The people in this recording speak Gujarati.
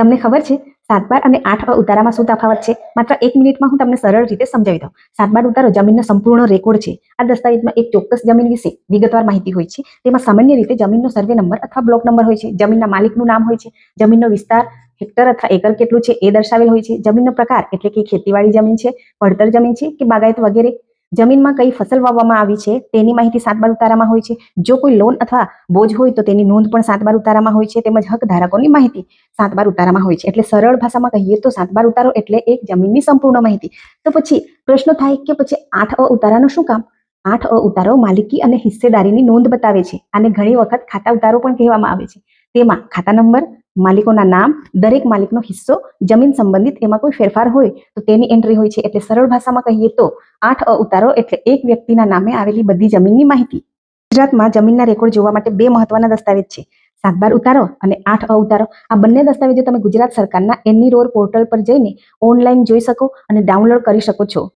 તમને ખબર છે 7 બાર અને 8 ઉતારામાં શું તફાવત છે? માત્ર 1 મિનિટમાં હું તમને સરળ રીતે સમજાવી દઉં. 7 બાર ઉતારો જમીનનો સંપૂર્ણ રેકોર્ડ છે. આ દસ્તાવેજમાં એક ચોક્કસ જમીન વિશે વિગતવાર માહિતી હોય છે. તેમાં સામાન્ય રીતે જમીનનો સર્વે નંબર અથવા બ્લોક નંબર હોય છે. જમીનના માલિકનું નામ હોય છે. જમીનનો વિસ્તાર હેક્ટર અથવા એકર કેટલું છે એ દર્શાવેલ હોય છે. જમીનનો પ્રકાર એટલે કે ખેતીવાડી જમીન છે, પડતર જમીન છે કે બાગાયત વગેરે. જમીનમાં કઈ ફસલ વાવવામાં આવી છે તેની માહિતી 7 બાર ઉતારામાં હોય છે. જો કોઈ લોન અથવા બોજ હોય તો તેની નોંધ પણ 7 બાર ઉતારામાં હોય છે. તેમજ હક ધારકોની માહિતી 7 બાર ઉતારામાં હોય છે. એટલે સરળ ભાષામાં કહીએ તો 7 બાર ઉતારો એટલે એક જમીનની સંપૂર્ણ માહિતી. તો પછી પ્રશ્ન થાય કે પછી 8 ઉતારાનું શું કામ? 8 ઉતારો માલિકી અને હિસ્સેદારીની નોંધ બતાવે છે. આને ઘણી વખત ખાતા ઉતારો પણ કહેવામાં આવે છે. તેમાં ખાતા નંબર, માલિકોના નામ, દરેક માલિકનો હિસ્સો, જમીન સંબંધિત એમાં કોઈ ફેરફાર હોય તો તેની એન્ટ્રી હોય છે. એટલે સરળ ભાષામાં કહીએ તો 8 ઉતારો એટલે એક વ્યક્તિના નામે આવેલી બધી જમીનની માહિતી. ગુજરાતમાં જમીનના રેકોર્ડ જોવા માટે 2 મહત્વના દસ્તાવેજ છે. 7 બાર ઉતારો અને 8 ઉતારો. આ બંને દસ્તાવેજો તમે ગુજરાત સરકારના એનરોર પોર્ટલ પર જઈને ઓનલાઈન જોઈ શકો અને ડાઉનલોડ કરી શકો છો.